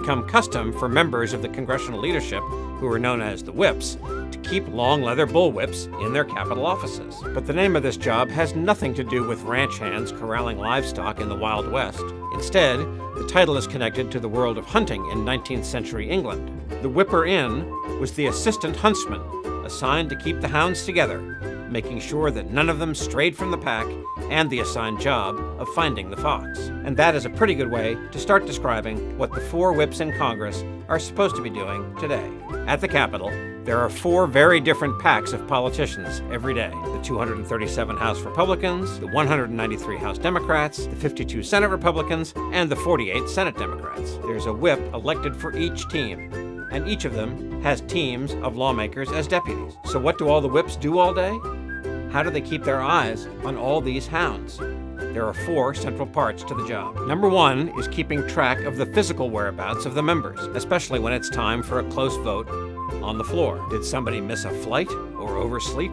become custom for members of the congressional leadership, who are known as the whips, to keep long leather bullwhips in their capital offices. But the name of this job has nothing to do with ranch hands corralling livestock in the Wild West. Instead, the title is connected to the world of hunting in 19th century England. The whipper-in was the assistant huntsman, assigned to keep the hounds together, making sure that none of them strayed from the pack, and the assigned job of finding the fox. And that is a pretty good way to start describing what the 4 whips in Congress are supposed to be doing today. At the Capitol, there are 4 very different packs of politicians every day. The 237 House Republicans, the 193 House Democrats, the 52 Senate Republicans, and the 48 Senate Democrats. There's a whip elected for each team, and each of them has teams of lawmakers as deputies. So what do all the whips do all day? How do they keep their eyes on all these hounds? There are 4 central parts to the job. Number 1 is keeping track of the physical whereabouts of the members, especially when it's time for a close vote on the floor. Did somebody miss a flight or oversleep?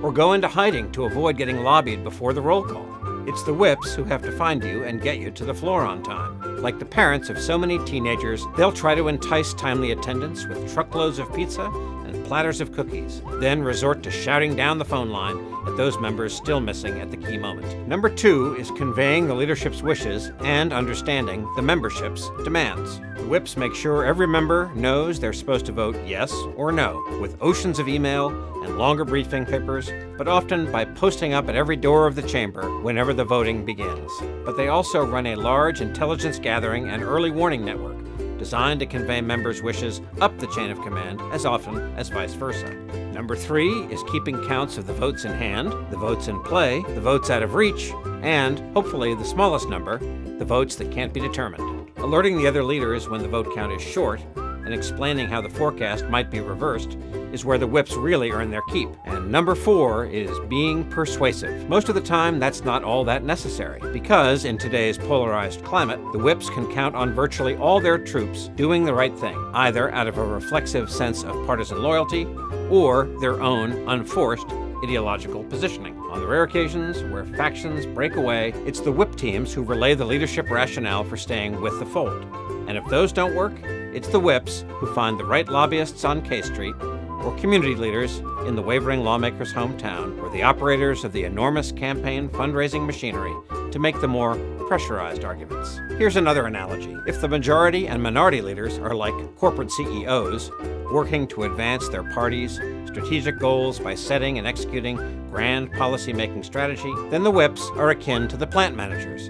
Or go into hiding to avoid getting lobbied before the roll call? It's the whips who have to find you and get you to the floor on time. Like the parents of so many teenagers, they'll try to entice timely attendance with truckloads of pizza and platters of cookies, then resort to shouting down the phone line at those members still missing at the key moment. Number 2 is conveying the leadership's wishes and understanding the membership's demands. The whips make sure every member knows they're supposed to vote yes or no, with oceans of email and longer briefing papers, but often by posting up at every door of the chamber whenever the voting begins. But they also run a large intelligence gathering and early warning network designed to convey members' wishes up the chain of command as often as vice versa. Number 3 is keeping counts of the votes in hand, the votes in play, the votes out of reach, and, hopefully the smallest number, the votes that can't be determined. Alerting the other leaders when the vote count is short and explaining how the forecast might be reversed is where the whips really earn their keep. And number 4 is being persuasive. Most of the time, that's not all that necessary, because in today's polarized climate, the whips can count on virtually all their troops doing the right thing, either out of a reflexive sense of partisan loyalty or their own unforced ideological positioning. On the rare occasions where factions break away, it's the whip teams who relay the leadership rationale for staying with the fold. And if those don't work, it's the whips who find the right lobbyists on K Street, or community leaders in the wavering lawmaker's hometown, or the operators of the enormous campaign fundraising machinery to make the more pressurized arguments. Here's another analogy. If the majority and minority leaders are like corporate CEOs, working to advance their party's strategic goals by setting and executing grand policy-making strategy, then the whips are akin to the plant managers,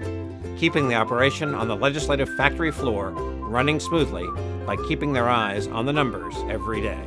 keeping the operation on the legislative factory floor running smoothly by keeping their eyes on the numbers every day.